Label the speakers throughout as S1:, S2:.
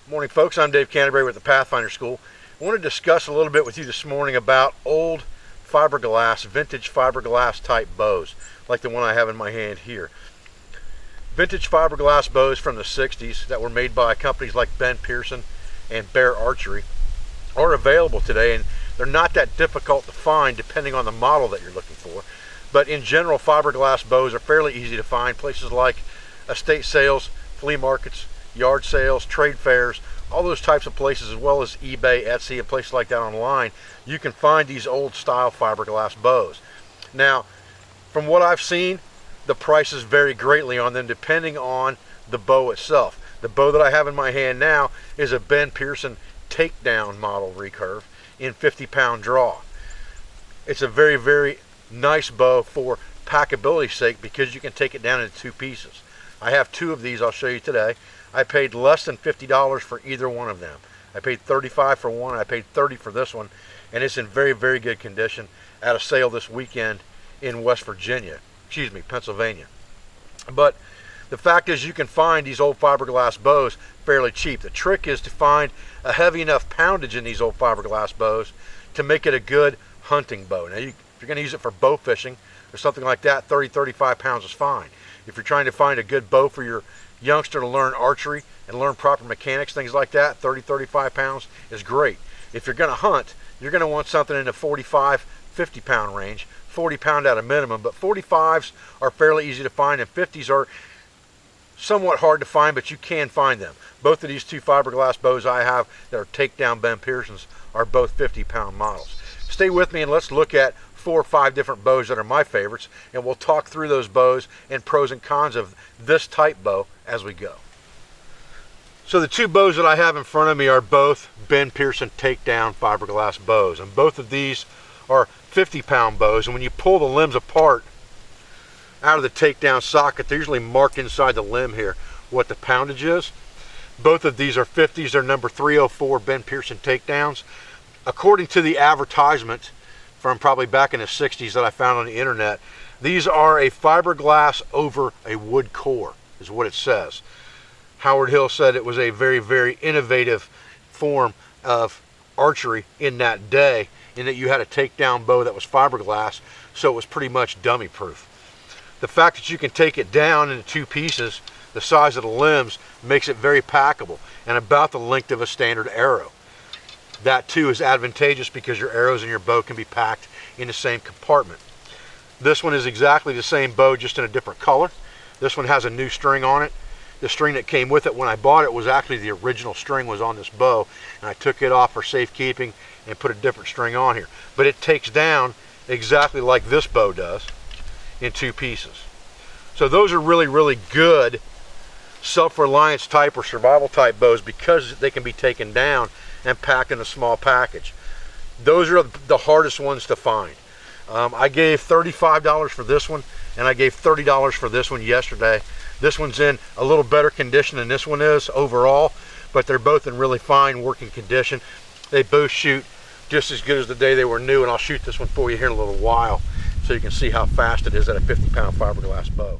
S1: Morning folks, I'm Dave Canterbury with the Pathfinder School. I want to discuss a little bit with you this morning about old fiberglass, vintage fiberglass type bows, like the one I have in my hand here. Vintage fiberglass bows from the 60s that were made by companies like Ben Pearson and Bear Archery are available today, and they're not that difficult to find depending on the model that you're looking for. But in general, fiberglass bows are fairly easy to find. Places like estate sales, flea markets, yard sales, trade fairs, all those types of places, as well as eBay, Etsy, and places like that online, you can find these old style fiberglass bows. Now, from what I've seen, the prices vary greatly on them depending on the bow itself. The bow that I have in my hand now is a Ben Pearson Takedown model recurve in 50-pound draw. It's a very, very nice bow for packability's sake because you can take it down into two pieces. I have two of these I'll show you today. I paid less than $50 for either one of them. I paid $35 for one, I paid $30 for this one, and it's in very, very good condition at a sale this weekend in Pennsylvania. But the fact is you can find these old fiberglass bows fairly cheap. The trick is to find a heavy enough poundage in these old fiberglass bows to make it a good hunting bow. Now, if you're going to use it for bow fishing or something like that, 30-35 pounds is fine. If you're trying to find a good bow for your youngster to learn archery and learn proper mechanics, things like that, 30-35 pounds is great. If you're going to hunt, you're going to want something in the 45-50 pound range, 40 pound at a minimum, but 45s are fairly easy to find and 50s are somewhat hard to find, but you can find them. Both of these two fiberglass bows I have that are Takedown Ben Pearsons are both 50-pound models. Stay with me and let's look at 4 or 5 different bows that are my favorites, and we'll talk through those bows and pros and cons of this type bow as we go. So the two bows that I have in front of me are both Ben Pearson Takedown fiberglass bows, and both of these are 50-pound bows, and when you pull the limbs apart out of the Takedown socket, they're usually marked inside the limb here what the poundage is. Both of these are 50s. They're number 304 Ben Pearson Takedowns. According to the advertisement from probably back in the 60s that I found on the internet, these are a fiberglass over a wood core, is what it says. Howard Hill said it was a very, very innovative form of archery in that day, in that you had a takedown bow that was fiberglass, so it was pretty much dummy proof. The fact that you can take it down into two pieces, the size of the limbs, makes it very packable and about the length of a standard arrow. That too is advantageous because your arrows and your bow can be packed in the same compartment. This one is exactly the same bow, just in a different color. This one has a new string on it. The string that came with it when I bought it was actually the original string was on this bow, and I took it off for safekeeping and put a different string on here. But it takes down exactly like this bow does in two pieces. So those are really, really good self-reliance type or survival type bows because they can be taken down and packed in a small package. Those are the hardest ones to find. I gave $35 for this one, and I gave $30 for this one yesterday. This one's in a little better condition than this one is overall, but they're both in really fine working condition. They both shoot just as good as the day they were new, and I'll shoot this one for you here in a little while so you can see how fast it is at a 50-pound fiberglass bow.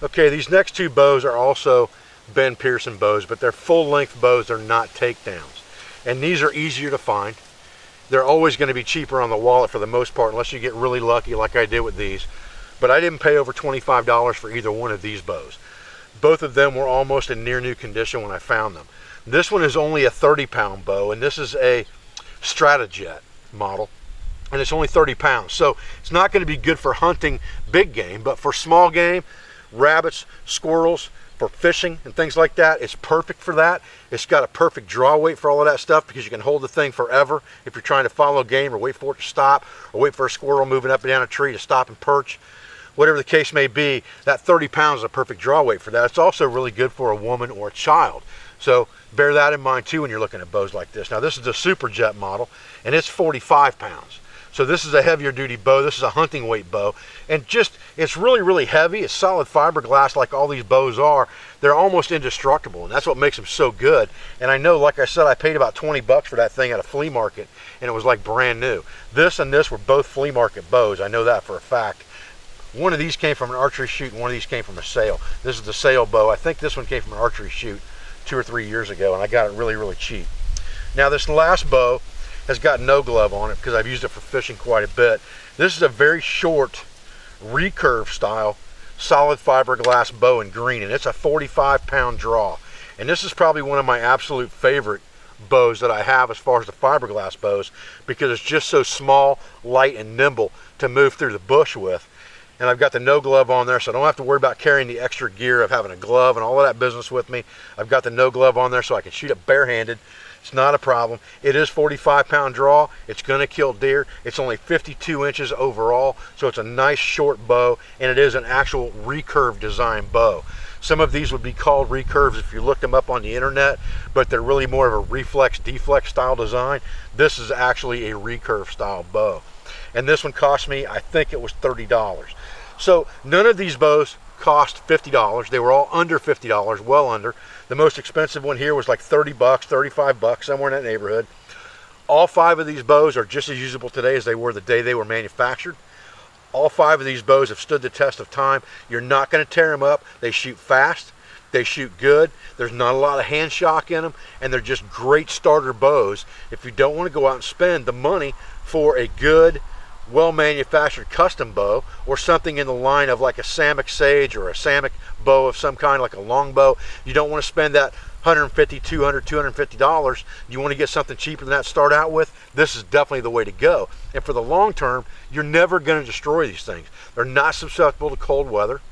S1: Okay, these next two bows are also Ben Pearson bows, but they're full-length bows. They're not takedowns, and these are easier to find. They're always going to be cheaper on the wallet for the most part, unless you get really lucky like I did with these. But I didn't pay over $25 for either one of these bows. Both of them were almost in near new condition when I found them. This one is only a 30-pound bow, and this is a Stratajet model, and it's only 30 pounds. So it's not going to be good for hunting big game, but for small game, rabbits, squirrels, for fishing and things like that, it's perfect for that. It's got a perfect draw weight for all of that stuff because you can hold the thing forever if you're trying to follow game or wait for it to stop or wait for a squirrel moving up and down a tree to stop and perch. Whatever the case may be, that 30 pounds is a perfect draw weight for that. It's also really good for a woman or a child. So bear that in mind too when you're looking at bows like this. Now this is the Superjet model, and it's 45 pounds. So this is a heavier duty bow. This is a hunting weight bow, and it's really, really heavy. It's solid fiberglass like all these bows are. They're almost indestructible, and that's what makes them so good. And I know, like I said, I paid about 20 bucks for that thing at a flea market, and it was like brand new. This and this were both flea market bows. I know that for a fact. One of these came from an archery shoot, and one of these came from a sale. This is the sale bow. I think this one came from an archery shoot 2 or 3 years ago, and I got it really, really cheap. Now this last bow has got no glove on it because I've used it for fishing quite a bit. This is a very short recurve style solid fiberglass bow in green, and it's a 45-pound draw. And this is probably one of my absolute favorite bows that I have as far as the fiberglass bows, because it's just so small, light, and nimble to move through the bush with. And I've got the no glove on there, so I don't have to worry about carrying the extra gear of having a glove and all of that business with me. I've got the no glove on there so I can shoot it barehanded. It's not a problem. It is 45-pound draw. It's going to kill deer. It's only 52 inches overall, so it's a nice short bow, and it is an actual recurve design bow. Some of these would be called recurves if you looked them up on the internet, but they're really more of a reflex deflex style design. This is actually a recurve style bow, and this one cost me, I think it was $30. So none of these bows cost $50. They were all under $50, well under. The most expensive one here was like 30 bucks, 35 bucks, somewhere in that neighborhood. All 5 of these bows are just as usable today as they were the day they were manufactured. All 5 of these bows have stood the test of time. You're not going to tear them up. They shoot fast. They shoot good. There's not a lot of hand shock in them, and they're just great starter bows if you don't want to go out and spend the money for a good, well-manufactured custom bow, or something in the line of like a Samick Sage or a Samick bow of some kind, like a long bow. You don't want to spend that $150, $200, $250. You want to get something cheaper than that to start out with. This is definitely the way to go. And for the long term, you're never going to destroy these things. They're not susceptible to cold weather.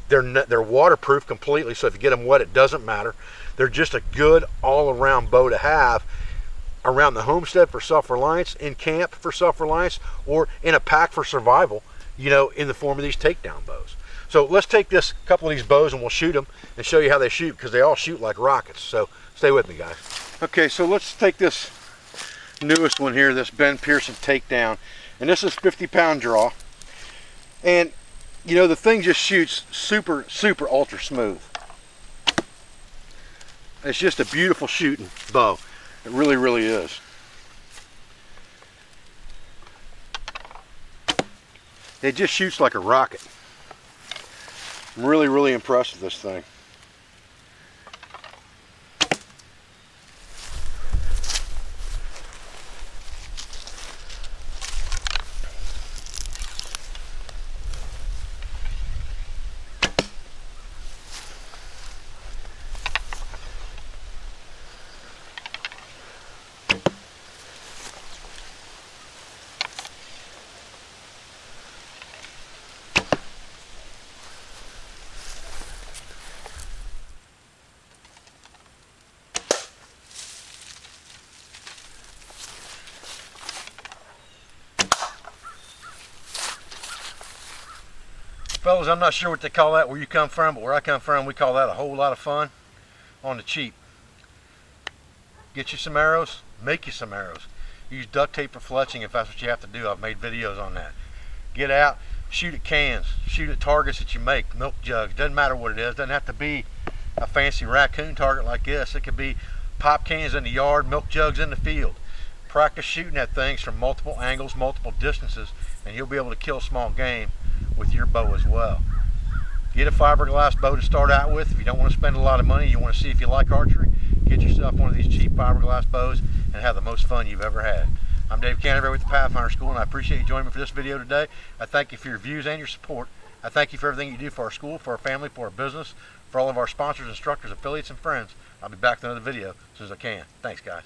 S1: They're waterproof completely, so if you get them wet, it doesn't matter. They're just a good all-around bow to have around the homestead for self-reliance, in camp for self-reliance, or in a pack for survival, you know, in the form of these takedown bows. So let's take this couple of these bows and we'll shoot them and show you how they shoot, because they all shoot like rockets. So stay with me, guys. Okay, so let's take this newest one here, this Ben Pearson Takedown, and this is 50-pound draw. And you know, the thing just shoots super, super ultra smooth. It's just a beautiful shooting bow. It really, really is. It just shoots like a rocket. I'm really, really impressed with this thing. Fellas, I'm not sure what they call that where you come from, but where I come from, we call that a whole lot of fun on the cheap. Get you some arrows, make you some arrows. Use duct tape for fletching if that's what you have to do. I've made videos on that. Get out, shoot at cans, shoot at targets that you make, milk jugs, doesn't matter what it is. Doesn't have to be a fancy raccoon target like this. It could be pop cans in the yard, milk jugs in the field. Practice shooting at things from multiple angles, multiple distances, and you'll be able to kill small game with your bow as well. Get a fiberglass bow to start out with. If you don't want to spend a lot of money, you want to see if you like archery, get yourself one of these cheap fiberglass bows and have the most fun you've ever had. I'm Dave Canterbury with the Pathfinder School, and I appreciate you joining me for this video today. I thank you for your views and your support. I thank you for everything you do for our school, for our family, for our business, for all of our sponsors, instructors, affiliates, and friends. I'll be back with another video as soon as I can. Thanks, guys.